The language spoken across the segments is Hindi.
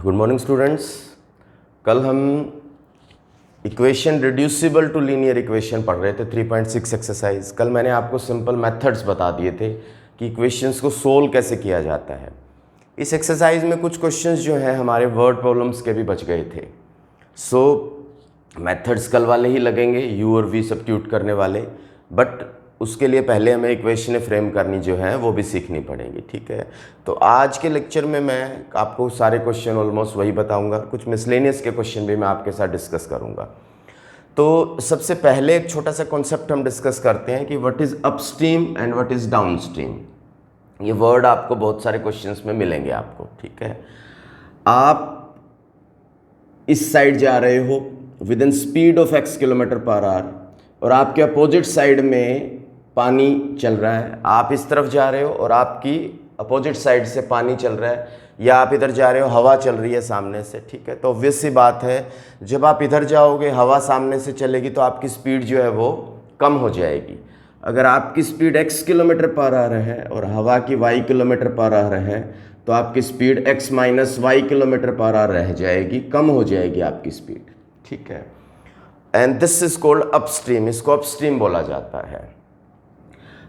Good morning students. कल हम equation reducible to linear equation पढ़ रहे थे 3.6 एक्सरसाइज। कल मैंने आपको सिंपल मेथड्स बता दिए थे कि इक्वेशंस को सोल्व कैसे किया जाता है। इस एक्सरसाइज में कुछ क्वेश्चंस जो हैं हमारे वर्ड प्रॉब्लम्स के भी बच गए थे। सो मेथड्स कल वाले ही लगेंगे, यू और वी सब्स्टिट्यूट करने वाले, बट उसके लिए पहले हमें इक्वेशन फ्रेम करनी जो है वो भी सीखनी पड़ेगी। ठीक है, तो आज के लेक्चर में मैं आपको सारे क्वेश्चन ऑलमोस्ट वही बताऊंगा, कुछ मिसलेनियस के क्वेश्चन भी मैं आपके साथ डिस्कस करूंगा। तो सबसे पहले एक छोटा सा कॉन्सेप्ट हम डिस्कस करते हैं कि what is upstream and what is downstream. ये वर्ड आपको बहुत सारे क्वेश्चंस में मिलेंगे आपको। ठीक है, आप इस साइड जा रहे हो with in speed of x kilometre per our और आपके अपोजिट साइड में पानी चल रहा है। आप इस तरफ जा रहे हो और आपकी अपोजिट साइड से पानी चल रहा है, या आप इधर जा रहे हो, हवा चल रही है सामने से। ठीक है, तो ऑब्वियस सी बात है जब आप इधर जाओगे हवा सामने से चलेगी तो आपकी स्पीड जो है वो कम हो जाएगी। अगर आपकी speed x kilometre per our है और हवा की y किलोमीटर पर आवर है तो आपकी speed x minus y kilometre per hour रह जाएगी, कम हो जाएगी आपकी स्पीड। ठीक है, and this is called upstream. इसको अपस्ट्रीम बोला जाता है।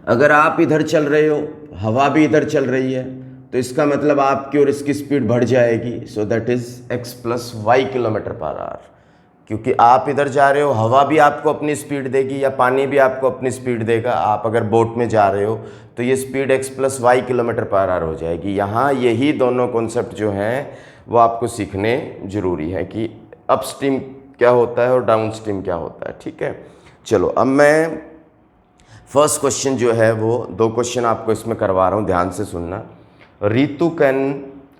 अगर आप इधर चल रहे हो, हवा भी इधर चल रही है, तो इसका मतलब आपकी और इसकी स्पीड बढ़ जाएगी। So that is x plus y kilometre per hour. क्योंकि आप इधर जा रहे हो, हवा भी आपको अपनी स्पीड देगी या पानी भी आपको अपनी स्पीड देगा। आप अगर बोट में जा रहे हो तो ये speed x plus y kilometre per hour हो जाएगी। यहाँ यही दोनों कॉन्सेप्ट जो हैं वो आपको सीखने ज़रूरी है कि अपस्ट्रीम क्या होता है और डाउनस्ट्रीम क्या होता है। ठीक है, चलो अब मैं फर्स्ट क्वेश्चन जो है वो दो क्वेश्चन आपको इसमें करवा रहा हूँ, ध्यान से सुनना। Ritu can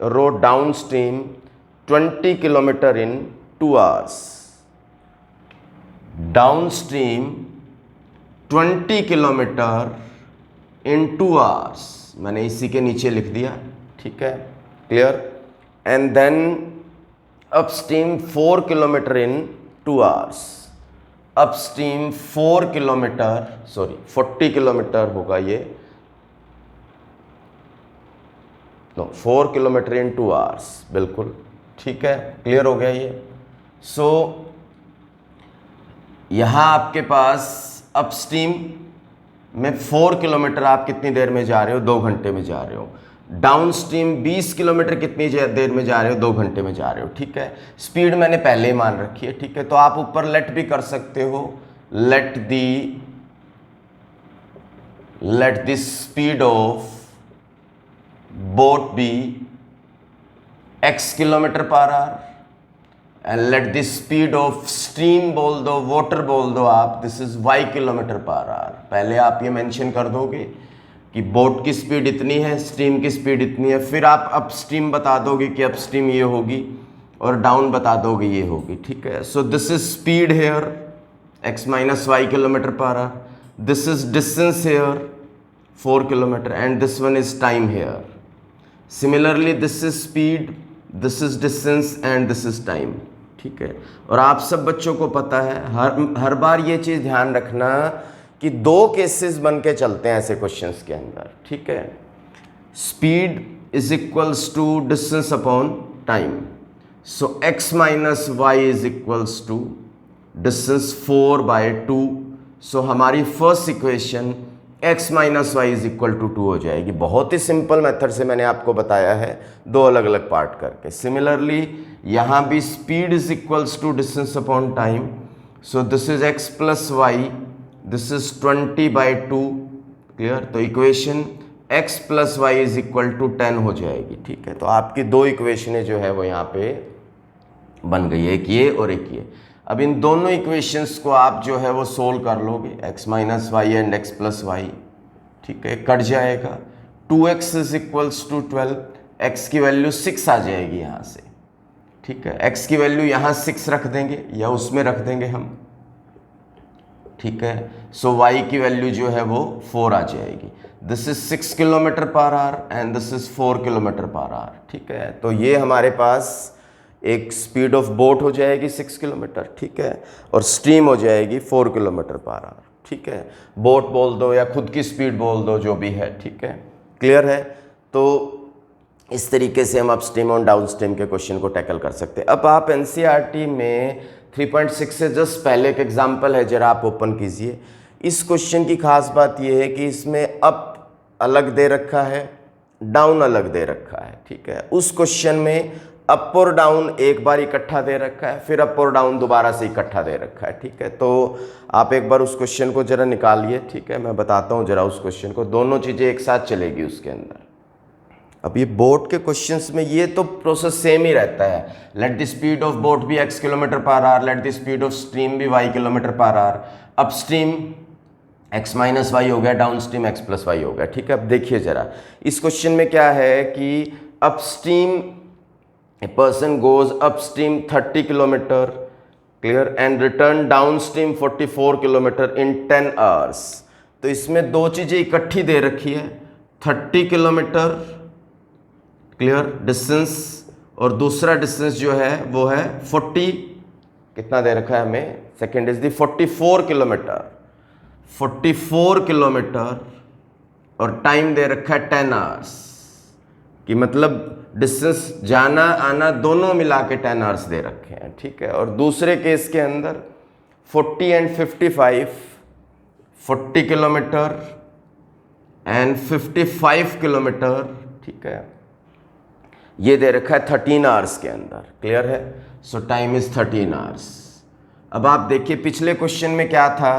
row down stream 20 kilometre in 2 hours. Down stream 20 kilometre in 2 hours, मैंने इसी के नीचे लिख दिया। ठीक है, clear. And then upstream 4 kilometre in 2 hours. Upstream 4 kilometre, sorry 40 kilometre होगा ये, नो 4 किलोमीटर इन 2 आवर्स, बिल्कुल ठीक है, क्लियर हो गया ये। सो यहाँ आपके पास अपस्ट्रीम में 4 किलोमीटर आप कितनी देर में जा रहे हो? 2 घंटे में जा रहे हो। डाउन स्ट्रीम 20 किलोमीटर कितनी देर में जा रहे हो? 2 घंटे में जा रहे हो। ठीक है, स्पीड मैंने पहले ही मान रखी है। ठीक है, तो आप ऊपर लेट भी कर सकते हो, let the speed of boat be x kilometre per hour and let the speed of stream बोल दो, वाटर बोल दो आप, this is y kilometre per hour. पहले आप ये मेंशन कर दोगे कि बोट की स्पीड इतनी है, स्ट्रीम की स्पीड इतनी है, फिर आप अप स्ट्रीम बता दोगे कि अप स्ट्रीम ये होगी और डाउन बता दोगे ये होगी। ठीक है, so this is speed here x minus y kilometre per hour, this is distance here 4 kilometre and this one is time here. Similarly this is speed, this is distance and this is time. ठीक है, और आप सब बच्चों को पता है, हर बार ये चीज़ ध्यान रखना कि 2 केसेस बन के चलते हैं ऐसे क्वेश्चंस के अंदर। ठीक है, speed is equals to distance upon time. So x minus y is equals to distance 4/2। सो हमारी first equation x minus y is equal to 2 हो जाएगी। बहुत ही सिंपल मेथड से मैंने आपको बताया है, 2 अलग अलग पार्ट करके। सिमिलरली यहाँ भी speed is equals to distance upon time. So this is x plus Y, this is 20/2, clear. तो equation x plus Y is equal to 10 हो जाएगी। ठीक है, तो आपकी 2 इक्वेशनें जो है वो यहाँ पे बन गई है, एक ये और एक ये। अब इन दोनों इक्वेशंस को आप जो है वो सोल्व कर लोगे, x minus y and x plus y. ठीक है, कट जाएगा, 2x is equals to 12, x की वैल्यू 6 आ जाएगी यहाँ से। ठीक है, x की वैल्यू यहाँ 6 रख देंगे या उसमें रख देंगे हम। ठीक है, सो y की वैल्यू जो है वो 4 आ जाएगी। This is 6 kilometre per hour and this is 4 kilometre per our. ठीक है, तो ये हमारे पास एक स्पीड ऑफ बोट हो जाएगी 6 किलोमीटर। ठीक है, और स्ट्रीम हो जाएगी 4 किलोमीटर पर आवर। ठीक है, बोट बोल दो या खुद की स्पीड बोल दो, जो भी है। ठीक है, क्लियर है। तो इस तरीके से हम अपस्ट्रीम और डाउनस्ट्रीम के क्वेश्चन को टैकल कर सकते हैं। अब आप एनसीईआरटी में 3.6 से जस्ट पहले एक एग्जाम्पल है, जरा आप ओपन कीजिए। इस क्वेश्चन की खास बात यह है कि इसमें अप अलग दे रखा है, डाउन अलग दे रखा है, ठीक है। उस क्वेश्चन में अप और डाउन एक बार इकट्ठा दे रखा है, फिर अप और डाउन दोबारा से इकट्ठा दे रखा है, ठीक है। तो आप एक बार उस क्वेश्चन को जरा निकालिए, ठीक है। मैं बताता हूँ जरा उस क्वेश्चन को, दोनों चीज़ें एक साथ चलेगी उसके अंदर। अब ये बोट के क्वेश्चंस में ये तो प्रोसेस सेम ही रहता है। Let the speed of boat be x kilometre per hour, let the speed of stream be y kilometre per hour. Upstream x minus y हो गया, down stream x plus y हो गया, ठीक है। अब देखिए जरा इस क्वेश्चन में क्या है कि upstream a person goes upstream 30 kilometre, clear, and return down stream 44 kilometre in 10 hours. तो इसमें दो चीज़ें इकट्ठी दे रखी है, 30 किलोमीटर क्लियर डिस्टेंस, और दूसरा डिस्टेंस जो है वो है 40, कितना दे रखा है हमें, second is the 44 kilometre, 44 kilometre, और टाइम दे रखा है 10 आवर्स, कि मतलब डिस्टेंस जाना आना दोनों मिला के 10 आवर्स दे रखे हैं, ठीक है। और दूसरे केस के अंदर 40 एंड 55, 40 किलोमीटर एंड 55 किलोमीटर, ठीक है, ये दे रखा है 13 आवर्स के अंदर, क्लियर है। सो टाइम इज 13 आवर्स। अब आप देखिए पिछले क्वेश्चन में क्या था,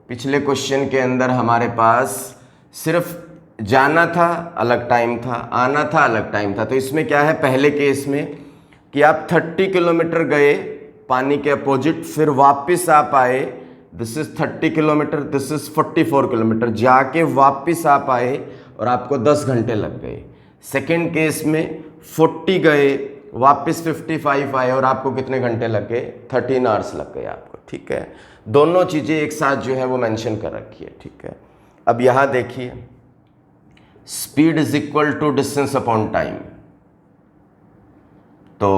पिछले क्वेश्चन के अंदर हमारे पास सिर्फ जाना था अलग टाइम था, आना था अलग टाइम था। तो इसमें क्या है, पहले केस में कि आप 30 किलोमीटर गए पानी के अपोजिट, फिर वापस आप आए, this is 30 kilometre, this is 44 kilometre, जाके वापस आप आए और आपको 10 घंटे लग गए। सेकेंड केस में 40 गए, वापस 55 आए और आपको कितने घंटे लग गए, 13 आवर्स लग गए आपको, ठीक है। दोनों चीज़ें एक साथ जो है वो मेंशन कर रखी है, ठीक है। अब यहाँ देखिए, speed is equal to distance upon time, तो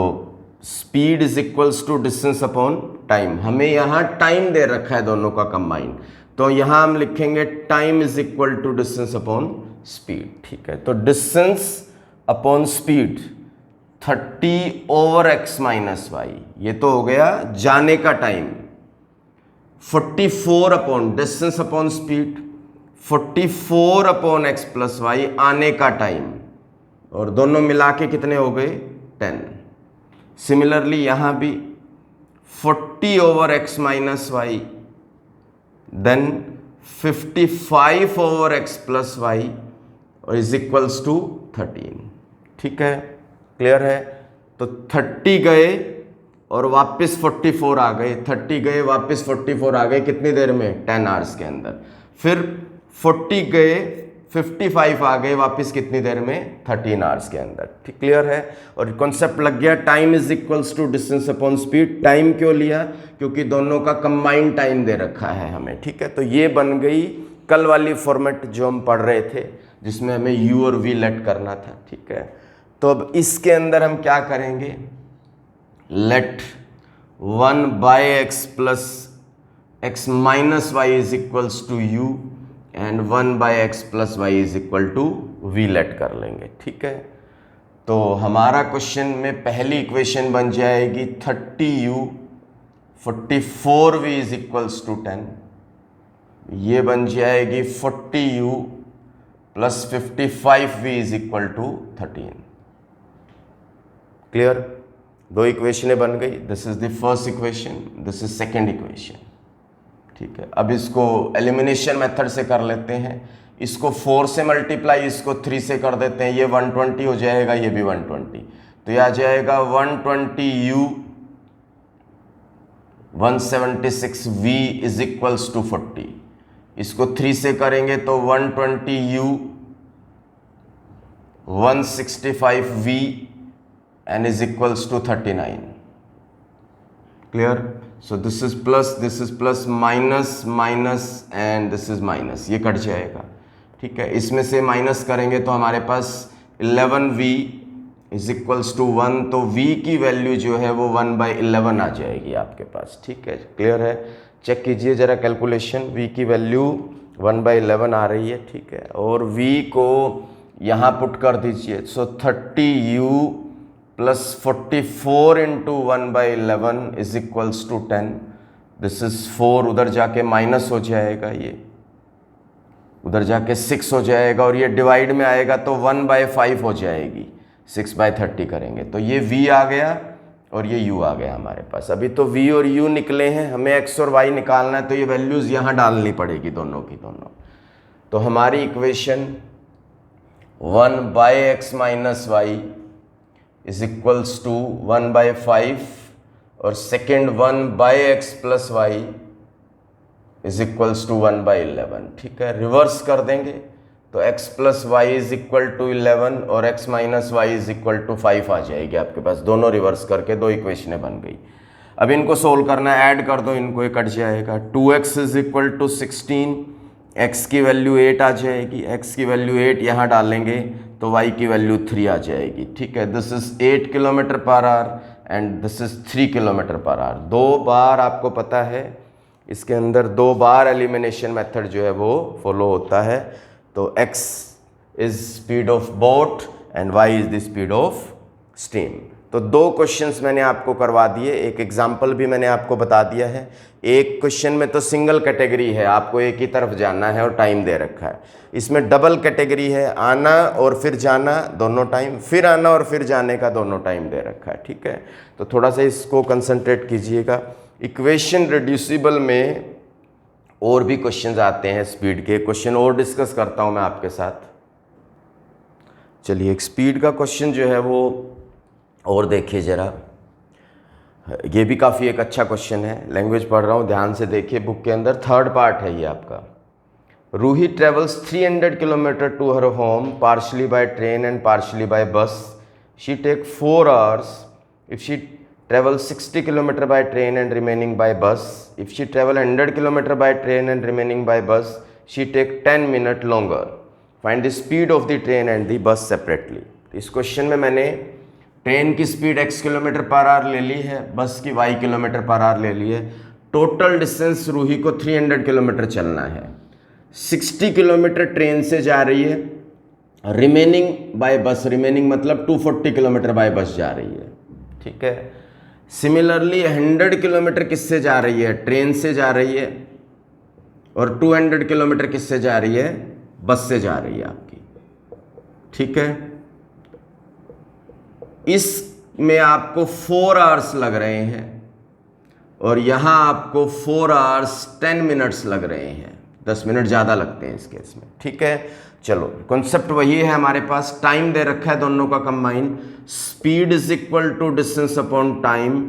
speed is equals to distance upon time, हमें यहाँ टाइम दे रखा है दोनों का कंबाइन, तो यहाँ हम लिखेंगे time is equal to distance upon speed, ठीक है। तो distance upon speed 30 over x minus y, ये तो हो गया जाने का time, 44 upon distance upon speed, 44 upon x plus y आने का टाइम, और दोनों मिला के कितने हो गए 10। सिमिलरली यहां भी 40 over x minus y, then 55 over x plus y और इज इक्वल्स टू 13, ठीक है, क्लियर है। तो 30 गए और वापस 44 आ गए, 30 गए वापस 44 आ गए, कितनी देर में, 10 आवर्स के अंदर। फिर 40 गए 55 आ गए वापस, कितनी देर में, 13 आवर्स के अंदर, ठीक, क्लियर है। और कॉन्सेप्ट लग गया, time is equals to distance upon speed. Time क्यों लिया, क्योंकि दोनों का कंबाइंड टाइम दे रखा है हमें, ठीक है। तो ये बन गई कल वाली फॉर्मेट जो हम पढ़ रहे थे, जिसमें हमें u और v लेट करना था, ठीक है। तो अब इसके अंदर हम क्या करेंगे, let 1 by x plus x minus y is equals to u and 1 by x plus Y is equal to v let कर लेंगे, ठीक है। तो हमारा क्वेश्चन में पहली इक्वेशन बन जाएगी 30u 44v is equals to 10, ये बन जाएगी 40u plus 55v is equal to 13, clear. दो इक्वेशनें बन गई, this is the first equation, this is second equation, ठीक है। अब इसको एलिमिनेशन मेथड से कर लेते हैं, इसको 4 से मल्टीप्लाई, इसको 3 से कर देते हैं, ये 120 हो जाएगा, ये भी 120, तो यह आ जाएगा 120u 176v is equals to 40, इसको 3 से करेंगे तो 120u 165v and is equals to 39, clear. So this is plus minus minus and this is minus, ये कट जाएगा, ठीक है। इसमें से माइनस करेंगे तो हमारे पास 11v इज इक्वल्स टू 1, तो v की वैल्यू जो है वो 1/11 आ जाएगी आपके पास, ठीक है, क्लियर है। चेक कीजिए जरा कैलकुलेशन, v की वैल्यू 1/11 आ रही है, ठीक है। और v को यहाँ पुट कर दीजिए। So 30u plus 44 into 1/11 is equals to 10। This is 4, उधर जाके माइनस हो जाएगा, ये उधर जाके 6 हो जाएगा, और ये डिवाइड में आएगा तो 1/5 हो जाएगी। 6/30 करेंगे तो ये v आ गया और ये u आ गया हमारे पास। अभी तो v और u निकले हैं, हमें x और y निकालना है, तो ये वैल्यूज़ यहाँ डालनी पड़ेगी दोनों की दोनों। तो हमारी equation 1/x minus y is equals to 1/5 और second 1/x plus Y is equals to 1/11। ठीक है, रिवर्स कर देंगे तो x plus Y is equal to 11 और x minus y is equal to 5 आ जाएगी आपके पास। दोनों रिवर्स करके दो इक्वेशनें बन गई। अब इनको सोल्व करना है, ऐड कर दो इनको, ये कट जाएगा। 2x is equal to 16, x की वैल्यू 8 आ जाएगी, x की वैल्यू 8 यहाँ डालेंगे तो y की वैल्यू 3 आ जाएगी। ठीक है, this is 8 kilometre per hour and this is 3 kilometre per our. 2 बार आपको पता है इसके अंदर 2 बार एलिमिनेशन मेथड जो है वो फॉलो होता है। तो x is speed of boat and y is the speed of steam. तो 2 क्वेश्चंस मैंने आपको करवा दिए, एक एग्जाम्पल भी मैंने आपको बता दिया है। एक क्वेश्चन में तो सिंगल कैटेगरी है, आपको एक ही तरफ जाना है और टाइम दे रखा है। इसमें डबल कैटेगरी है, आना और फिर जाना दोनों टाइम, फिर आना और फिर जाने का दोनों टाइम दे रखा है। ठीक है, तो थोड़ा सा इसको कंसंट्रेट कीजिएगा। इक्वेशन रिड्यूसिबल में और भी क्वेश्चंस आते हैं, स्पीड के क्वेश्चन और डिस्कस करता हूं मैं आपके साथ। चलिए, एक स्पीड का क्वेश्चन जो है वो और देखिए ज़रा, ये भी काफ़ी एक अच्छा क्वेश्चन है। लैंग्वेज पढ़ रहा हूँ, ध्यान से देखिए, बुक के अंदर 3rd पार्ट है ये आपका। Ruhi travels 300 kilometre to her home partially by train and partially by bus. She take 4 hours if she travel 60 kilometer by train and remaining by bus. If she travel 100 kilometer by train and remaining by bus, she take 10 minutes longer. Find the speed of the train and the bus separately. इस क्वेश्चन में मैंने ट्रेन की speed x kilometre per our ले ली है, बस की y किलोमीटर पर आवर ले ली है। टोटल डिस्टेंस रूही को 300 किलोमीटर चलना है। 60 किलोमीटर ट्रेन से जा रही है, रिमेनिंग बाय बस, रिमेनिंग मतलब 240 किलोमीटर बाय बस जा रही है। ठीक है, सिमिलरली 100 किलोमीटर किससे जा रही है? ट्रेन से जा रही है, और 200 किलोमीटर किससे जा रही है? बस से जा रही है आपकी। ठीक है, इसमें आपको 4 hours लग रहे हैं और यहां आपको 4 hours 10 minutes लग रहे हैं। 10 मिनट ज़्यादा लगते हैं इस केस में। ठीक है, चलो कॉन्सेप्ट वही है हमारे पास। टाइम दे रखा है दोनों का combine. Speed is equal to distance upon time,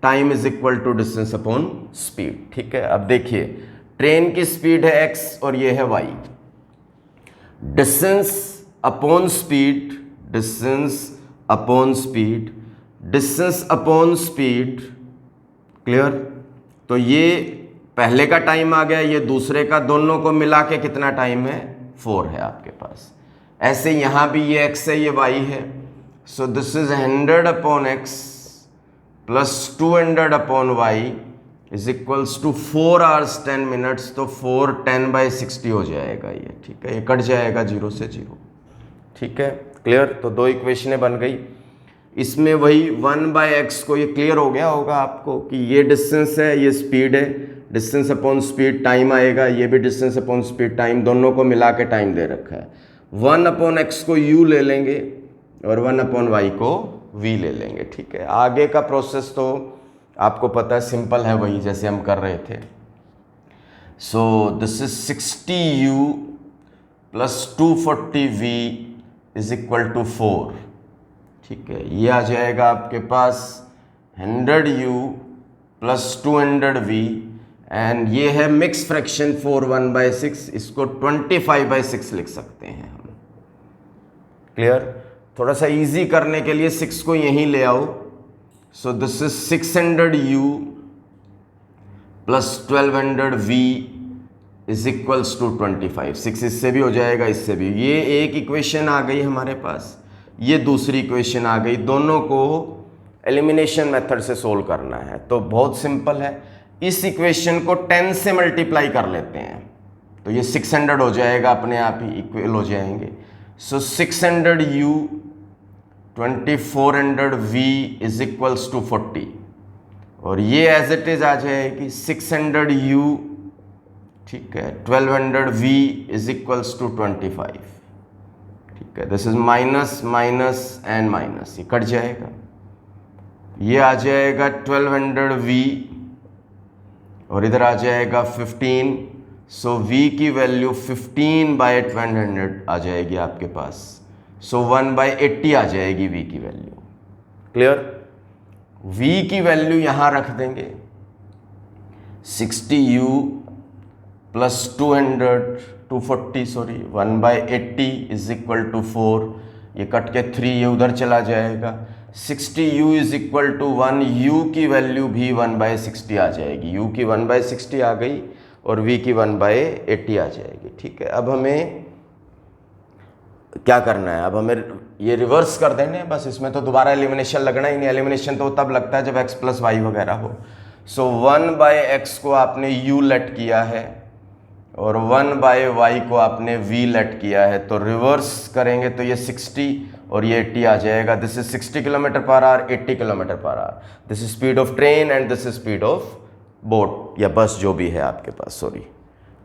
time is equal to distance upon speed. ठीक है, अब देखिए, ट्रेन की स्पीड है x और ये है y। Distance upon speed, distance upon speed, distance upon speed. Clear? तो ये पहले का टाइम आ गया, ये दूसरे का, दोनों को मिला के कितना टाइम है? 4 है आपके पास। ऐसे यहां भी ये x है, ये y है। So this is 100 upon x plus 200 upon y is equals to 4 hours 10 minutes। तो 4 10/60 हो जाएगा ये। ठीक है, ये कट जाएगा 0 से 0। ठीक है, क्लियर? तो 2 इक्वेशनें बन गई। इसमें वही 1/x को, ये क्लियर हो गया होगा आपको कि ये डिस्टेंस है, ये स्पीड है, डिस्टेंस अपॉन स्पीड टाइम आएगा, ये भी डिस्टेंस अपॉन स्पीड टाइम, दोनों को मिला के टाइम दे रखा है। 1/x को u ले लेंगे और 1/y को v ले लेंगे। ठीक है, आगे का प्रोसेस तो आपको पता है, सिंपल है, वही जैसे हम कर रहे थे। So this is 60u plus 240v is equal to 4। ठीक है, ये आ जाएगा आपके पास 100u प्लस 200v एंड ये है मिक्स फ्रैक्शन 4 1/6, इसको 25/6 लिख सकते हैं हम। क्लियर? थोड़ा सा इजी करने के लिए 6 को यहीं ले आओ। So this is 600u plus 1200v is equals to 25। 6 इससे भी हो जाएगा, इससे भी। ये एक इक्वेशन आ गई हमारे पास, ये दूसरी इक्वेशन आ गई। दोनों को एलिमिनेशन मेथड से सोल्व करना है, तो बहुत सिंपल है। इस इक्वेशन को 10 से मल्टीप्लाई कर लेते हैं तो ये 600 हो जाएगा, अपने आप ही इक्वल हो जाएंगे। सो 600u 2400v is equals to 40, और ये एज इट इज आ जाएगी 600u, ठीक है, 1200v इज इक्वल्स टू 25, ठीक है। This is minus minus and minus, ये कट जाएगा, ये आ जाएगा 1200v और इधर आ जाएगा 15, सो v की वैल्यू 15/1200 आ जाएगी आपके पास, सो 1/80 आ जाएगी v की वैल्यू। क्लियर? v की वैल्यू यहां रख देंगे 60u plus 240 sorry 1/80 is equal to 4, ये कट के 3 ये उधर चला जाएगा, 60u is equal to 1, u की वैल्यू भी 1/60 आ जाएगी, u की 1/60 आ गई और v की 1/80 आ जाएगी, ठीक है। अब हमें क्या करना है, अब हमें ये रिवर्स कर देने हैं बस, इसमें तो दोबारा एलिमिनेशन लगना ही नहीं, एलिमिनेशन तो तब लगता है जब x प्लस वाई वगैरह हो। सो 1/x को आपने u लेट किया है और 1/y को आपने v लेट किया है, तो रिवर्स करेंगे तो ये 60 और ये 80 आ जाएगा। This is 60 km/h, 80 km/h, this is speed of train and this is speed of boat या बस, जो भी है आपके पास, सॉरी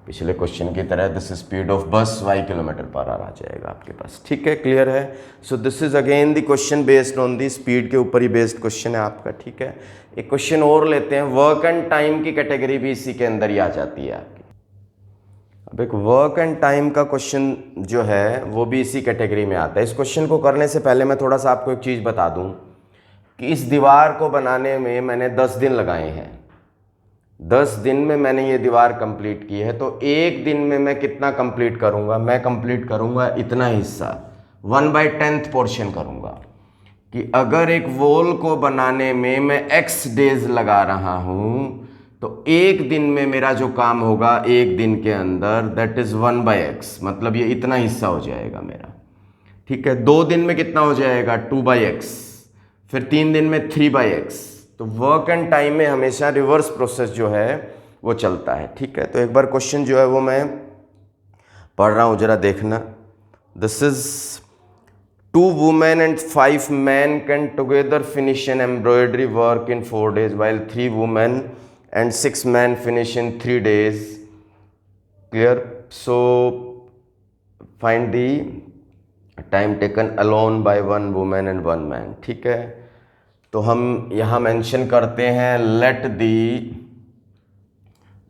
पिछले क्वेश्चन की तरह दिस इज स्पीड ऑफ बस y km/h आ जाएगा आपके पास, ठीक है। क्लियर है? So this is again the question based on the speed के ऊपर ही बेस्ड क्वेश्चन है आपका, ठीक है। एक क्वेश्चन और लेते हैं, वर्क एंड टाइम की कैटेगरी भी इसी के अंदर ही आ जाती है आपकी। अब एक वर्क एंड टाइम का क्वेश्चन जो है वो भी इसी कैटेगरी में आता है। इस क्वेश्चन को करने से पहले मैं थोड़ा सा आपको एक चीज़ बता दूं कि इस दीवार को बनाने में मैंने 10 दिन लगाए हैं, 10 दिन में मैंने ये दीवार कंप्लीट की है, तो एक दिन में मैं कितना कंप्लीट करूंगा, मैं कंप्लीट करूंगा इतना हिस्सा, 1/10 पोर्शन करूंगा। कि अगर एक वॉल को बनाने में मैं x डेज लगा रहा हूं तो एक दिन में मेरा जो काम होगा एक दिन के अंदर, दैट इज 1/x, मतलब ये इतना हिस्सा हो जाएगा मेरा, ठीक है। 2 दिन में कितना हो जाएगा, 2/x, फिर 3 दिन में 3/x। तो वर्क एंड टाइम में हमेशा रिवर्स प्रोसेस जो है वो चलता है, ठीक है। तो एक बार क्वेश्चन जो है वो मैं पढ़ रहा हूँ, जरा देखना। This is 2 women and 5 men can together finish an embroidery work in 4 days while 3 women and 6 men finish in 3 days. Clear? So find the time taken alone by 1 woman and 1 man, ठीक है। तो हम यहाँ मेंशन करते हैं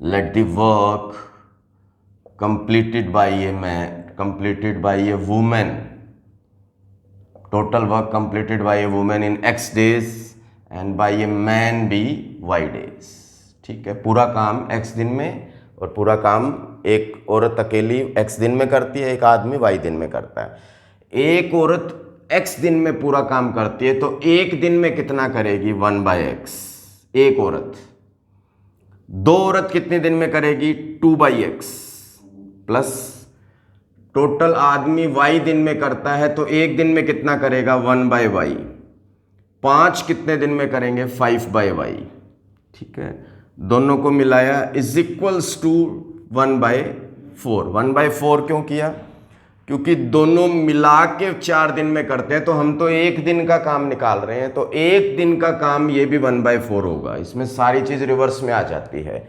let the work completed by a man, completed by a woman, total work completed by a woman in x days and by a man be y days, ठीक है। पूरा काम x दिन में और पूरा काम एक औरत अकेली x दिन में करती है, एक आदमी y दिन में करता है। एक औरत x दिन में पूरा काम करती है तो एक दिन में कितना करेगी, 1/x एक औरत। 2 औरत कितने दिन में करेगी, 2/x, प्लस टोटल आदमी y दिन में करता है तो एक दिन में कितना करेगा, 1/y। 5 कितने दिन में करेंगे, 5/y, ठीक है। दोनों को मिलाया इज इक्वल्स टू 1/4। 1/4 क्यों किया, क्योंकि दोनों मिला के 4 दिन में करते हैं, तो हम तो एक दिन का काम निकाल रहे हैं, तो एक दिन का काम ये भी 1/4 होगा। इसमें सारी चीज़ रिवर्स में आ जाती है,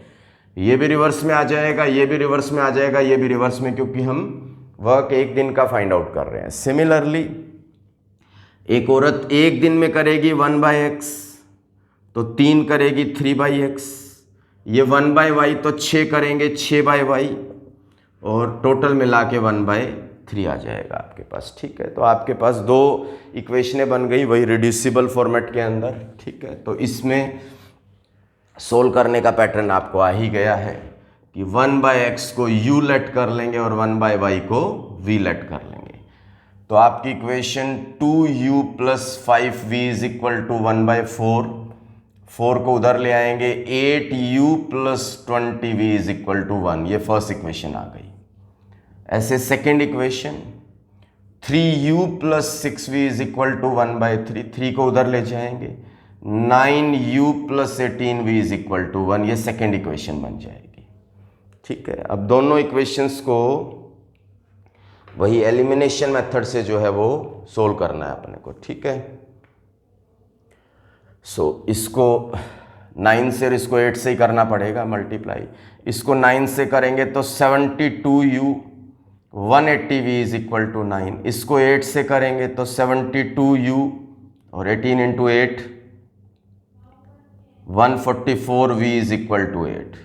ये भी रिवर्स में आ जाएगा, ये भी रिवर्स में आ जाएगा, ये भी रिवर्स में, क्योंकि हम वर्क एक दिन का फाइंड आउट कर रहे हैं। सिमिलरली एक औरत एक दिन में करेगी 1/x तो 3 करेगी 3/x, ये 1/y तो 6 करेंगे 6/y, और टोटल मिला के 1/3 आ जाएगा आपके पास, ठीक है। तो आपके पास 2 इक्वेशनें बन गई वही रिड्यूसिबल फॉर्मेट के अंदर, ठीक है। तो इसमें सोल्व करने का पैटर्न आपको आ ही गया है कि 1/x को u लेट कर लेंगे और 1/y को v लेट कर लेंगे। तो आपकी equation 2u + 5v is equal to 1/4, 4 को उधर ले आएंगे, 8u + 20v is equal to 1, ये फर्स्ट इक्वेशन आ गई। ऐसे second equation 3u + 6v is equal to 1/3, 3 को उधर ले जाएंगे, 9u + 18v is equal to 1, ये सेकेंड इक्वेशन बन जाएगी, ठीक है। अब दोनों इक्वेशंस को वही एलिमिनेशन मेथड से जो है वो सोल्व करना है अपने को, ठीक है। सो इसको 9 से और इसको 8 से ही करना पड़ेगा मल्टीप्लाई। इसको 9 से करेंगे तो 72u 180v is equal to 9। इसको 8 से करेंगे तो 72u और 18 into 8 144v is equal to 8,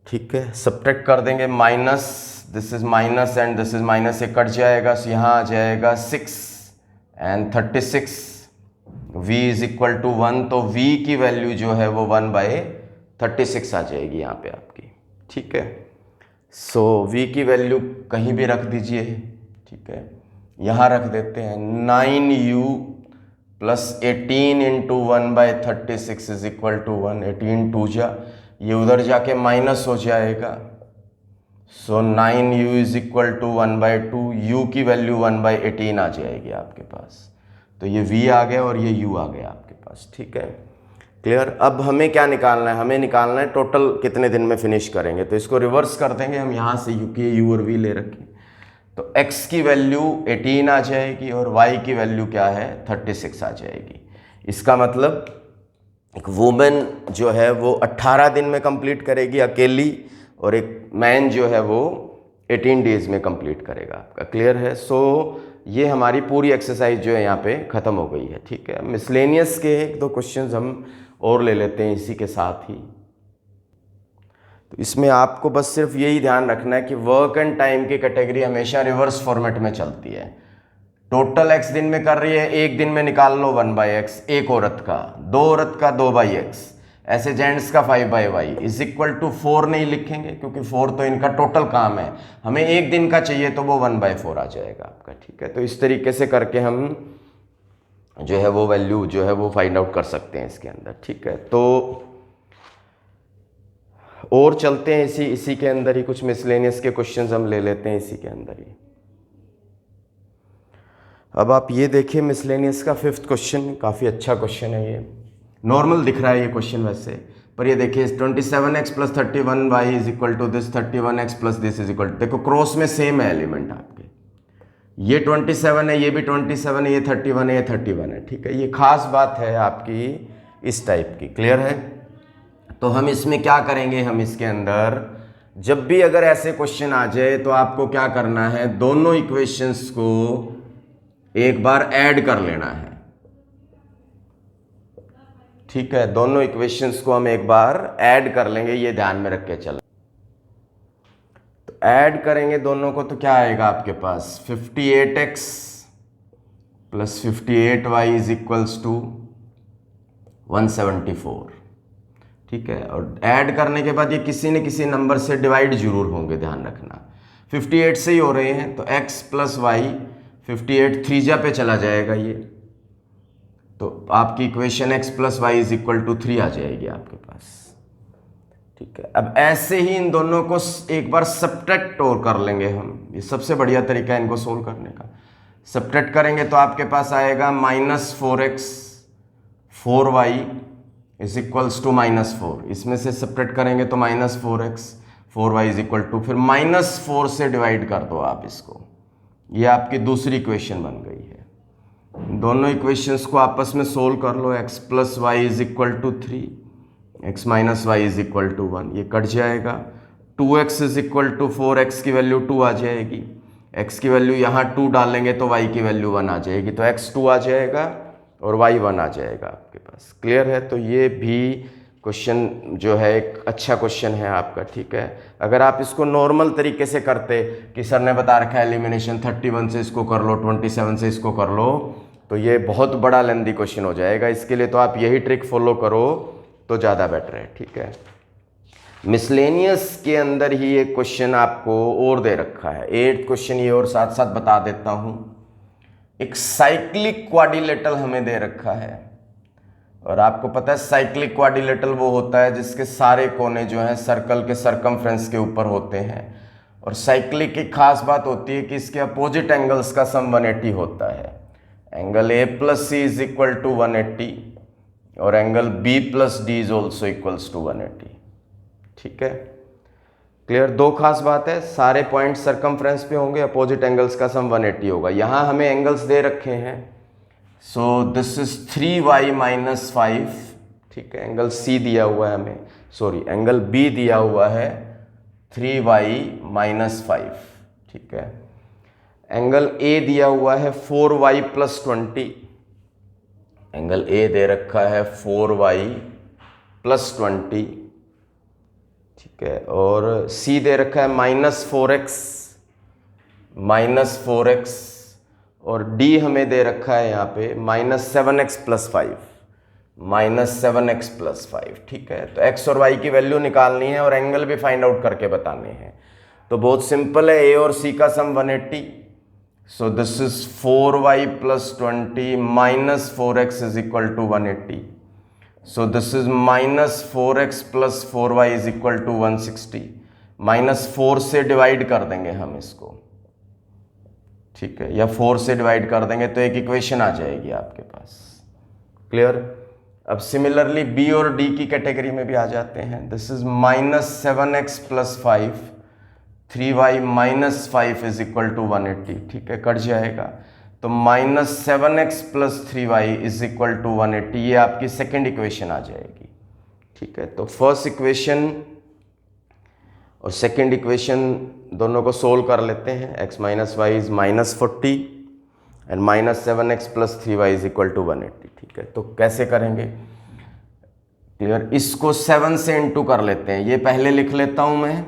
ठीक है। सब्ट्रैक्ट कर देंगे, minus this is minus and this is minus, से कट जाएगा, so यहाँ आ जाएगा 6 and 36 v is equal to 1। तो v की वैल्यू जो है वो 1/36 आ जाएगी यहाँ पे आपकी, ठीक है। सो v की वैल्यू कहीं भी रख दीजिए, ठीक है। यहाँ रख देते हैं 9u plus 18 into 1/36 is equal to 1। 18 2 जा, ये उधर जाके माइनस हो जाएगा। So 9u is equal to 1/2, u की वैल्यू 1/18 आ जाएगी आपके पास। तो ये v आ गया और ये u आ गया आपके पास, ठीक है। क्लियर। अब हमें क्या निकालना है, हमें निकालना है टोटल कितने दिन में फिनिश करेंगे। तो इसको रिवर्स कर देंगे हम, यहाँ से u और v ले रखें तो x की वैल्यू 18 आ जाएगी और y की वैल्यू क्या है 36 आ जाएगी। इसका मतलब एक वुमेन जो है वो 18 दिन में कंप्लीट करेगी अकेली, और एक मैन जो है वो 18 डेज में कंप्लीट करेगा आपका। क्लियर है। सो ये हमारी पूरी एक्सरसाइज जो है यहाँ पे ख़त्म हो गई है, ठीक है। मिसलेनियस के 1-2 क्वेश्चंस हम और ले लेते हैं इसी के साथ ही। तो इसमें आपको बस सिर्फ यही ध्यान रखना है कि वर्क एंड टाइम की कैटेगरी हमेशा रिवर्स फॉर्मेट में चलती है। टोटल x दिन में कर रही है, एक दिन में निकाल लो 1/x, एक औरत का, 2 औरत का 2/x, ऐसे जेंट्स का 5/y इज इक्वल टू 4 नहीं लिखेंगे क्योंकि 4 तो इनका टोटल काम है, हमें एक दिन का चाहिए तो वो 1/4 आ जाएगा आपका, ठीक है। तो इस तरीके से करके हम जो है वो वैल्यू जो है वो फाइंड आउट कर सकते हैं इसके अंदर, ठीक है। तो और चलते हैं इसी के अंदर ही कुछ मिसलेनियस के क्वेश्चंस हम ले लेते हैं इसी के अंदर ही। अब आप ये देखिए मिसलेनियस का 5th क्वेश्चन, काफ़ी अच्छा क्वेश्चन है ये। नॉर्मल दिख रहा है ये क्वेश्चन वैसे, पर ये देखिए 27x plus 31y is equal to this 31x plus this is equal to, देखो क्रॉस में सेम है एलिमेंट आपके, ये 27 है, ये भी 27 है, ये 31 है, ये 31 है, ठीक है। ये खास बात है आपकी इस टाइप की। क्लियर है। तो हम इसमें क्या करेंगे, हम इसके अंदर जब भी अगर ऐसे क्वेश्चन आ जाए तो आपको क्या करना है, दोनों इक्वेशंस को एक बार ऐड कर लेना है, ठीक है। दोनों इक्वेशंस को हम एक बार ऐड कर लेंगे, ये ध्यान में रख के चल। तो ऐड करेंगे दोनों को तो क्या आएगा आपके पास 58x plus 58y is equals to 174, ठीक है। और ऐड करने के बाद ये किसी न किसी नंबर से डिवाइड जरूर होंगे, ध्यान रखना। 58 से ही हो रहे हैं तो x प्लस वाई 58 3 पे चला जाएगा ये, तो आपकी equation x plus Y is equal to 3 आ जाएगी आपके पास, ठीक है। अब ऐसे ही इन दोनों को एक बार सब्ट्रैक्ट और कर लेंगे हम, ये सबसे बढ़िया तरीका है इनको सोल्व करने का। सब्ट्रैक्ट करेंगे तो आपके पास आएगा -4x 4y is equals to -4, इसमें से सब्ट्रैक्ट करेंगे तो -4x 4y is equal to, फिर -4 से डिवाइड कर दो आप इसको, ये आपकी दूसरी इक्वेशन बन गई है। दोनों इक्वेशंस को आपस में सोल्व कर लो, x plus Y is equal to 3, x minus y is equal to 1, ये कट जाएगा। 2x is equal to 4x की वैल्यू 2 आ जाएगी, x की वैल्यू यहाँ 2 डालेंगे तो y की वैल्यू 1 आ जाएगी, तो x 2 आ जाएगा और y 1 आ जाएगा आपके पास। क्लियर है। तो ये भी क्वेश्चन जो है एक अच्छा क्वेश्चन है आपका, ठीक है। अगर आप इसको नॉर्मल तरीके से करते कि सर ने बता रखा है एलिमिनेशन 31 से इसको कर लो, 27 से इसको कर लो, तो ये बहुत बड़ा लेंदी क्वेश्चन हो जाएगा। इसके लिए तो आप यही ट्रिक फॉलो करो तो ज़्यादा बेटर है, ठीक है। मिसलेनियस के अंदर ही एक क्वेश्चन आपको और दे रखा है, 8th क्वेश्चन ये और साथ साथ बता देता हूँ। एक साइक्लिक क्वाड्रिलेटरल हमें दे रखा है, और आपको पता है साइक्लिक क्वाड्रिलेटरल वो होता है जिसके सारे कोने जो हैं सर्कल के सरकमफ्रेंस के ऊपर होते हैं, और साइक्लिक की खास बात होती है कि इसके अपोजिट एंगल्स का सम 180 होता है। Angle A plus C is equal to 180 और angle B plus D is also equals to 180, ठीक है। क्लियर। दो खास बात है, सारे पॉइंट सरकमफ्रेंस पे होंगे, अपोजिट एंगल्स का सम 180 होगा। यहाँ हमें एंगल्स दे रखे हैं, सो दिस इज 3y माइनस 5, ठीक है। एंगल C दिया हुआ है हमें, सॉरी एंगल B दिया हुआ है 3y माइनस 5, ठीक है। एंगल A दिया हुआ है 4y प्लस 20, एंगल A दे रखा है 4y प्लस 20, ठीक है। और C दे रखा है -4x, और D हमें दे रखा है यहाँ पे -7x प्लस 5, ठीक है। तो x और y की वैल्यू निकालनी है और एंगल भी फाइंड आउट करके बताने हैं। तो बहुत सिंपल है, A और C का sum 180, so this is 4y plus 20 minus 4x is equal to 180, so this is -4x plus 4y is equal to 160। -4 से डिवाइड कर देंगे हम इसको, ठीक है, या 4 से डिवाइड कर देंगे तो एक इक्वेशन आ जाएगी आपके पास। क्लियर। अब सिमिलरली बी और डी की कैटेगरी में भी आ जाते हैं। This is -7x plus 5, 3y minus 5 is equal to 180, ठीक है, कट जाएगा। तो -7x plus 3y is equal to 180, ये आपकी सेकेंड इक्वेशन आ जाएगी, ठीक है। तो फर्स्ट इक्वेशन और सेकेंड इक्वेशन दोनों को सोल्व कर लेते हैं। x minus y is -40 and -7x plus 3y is equal to 180, ठीक है। तो कैसे करेंगे, क्लियर। इसको 7 से इंटू कर लेते हैं, ये पहले लिख लेता हूं मैं,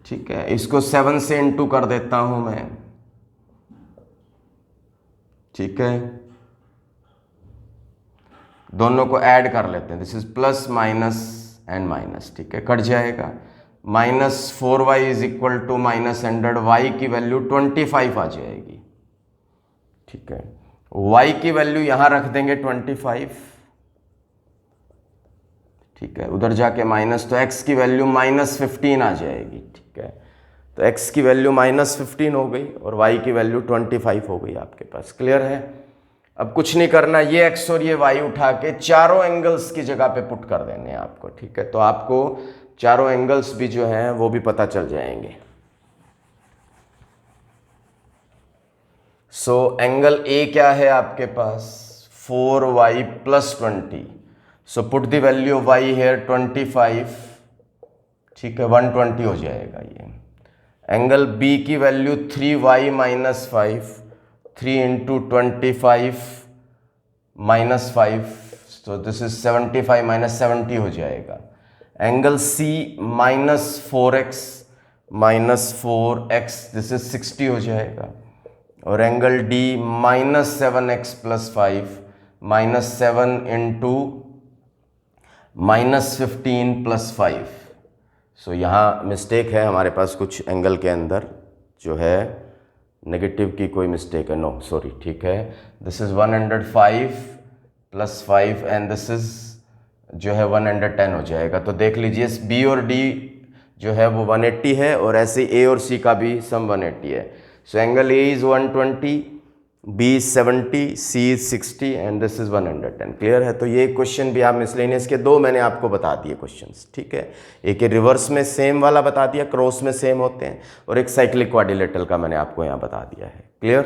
ठीक है। इसको 7 से इंटू कर देता हूं मैं, ठीक है। दोनों को ऐड कर लेते हैं, this is plus minus and minus, ठीक है, कट जाएगा। -4y is equal to -100, y की वैल्यू 25 आ जाएगी, ठीक है। y की वैल्यू यहां रख देंगे 25, ठीक है, उधर जाके माइनस, तो x की वैल्यू -15 आ जाएगी, ठीक है। तो x की वैल्यू -15 हो गई और y की वैल्यू 25 हो गई आपके पास। क्लियर है। अब कुछ नहीं करना, ये x और ये y उठा के चारों एंगल्स की जगह पे पुट कर देने हैं आपको, ठीक है। तो आपको चारों एंगल्स भी जो हैं वो भी पता चल जाएंगे। सो एंगल A क्या है आपके पास, 4y plus 20, so put the value of y here 25, ठीक है, 120 हो जाएगा ये। एंगल B की value 3y minus 5, 3 into 25 minus 5, so this is 75 minus 70 हो जाएगा। Angle C -4x minus 4x, this is 60 हो जाएगा। और angle D -7x plus 5, -7 into -15 plus 5। So यहाँ मिस्टेक है हमारे पास कुछ एंगल के अंदर, जो है नेगेटिव की कोई मिस्टेक है, नो सॉरी, ठीक है। This is 105 plus 5 and this is जो है 110 हो जाएगा। तो देख लीजिए B और D जो है वो 180 है और ऐसे A और C का भी सम 180 है। So angle A is 120, B is 70, C is 60 and this is 110। Clear है। तो ये क्वेश्चन भी आप मिसलेनियस के दो मैंने आपको बता दिए क्वेश्चंस, ठीक है। एक रिवर्स में सेम वाला बता दिया, क्रॉस में सेम होते हैं, और एक साइक्लिक क्वाड्रिलेटरल का मैंने आपको यहाँ बता दिया है। क्लियर।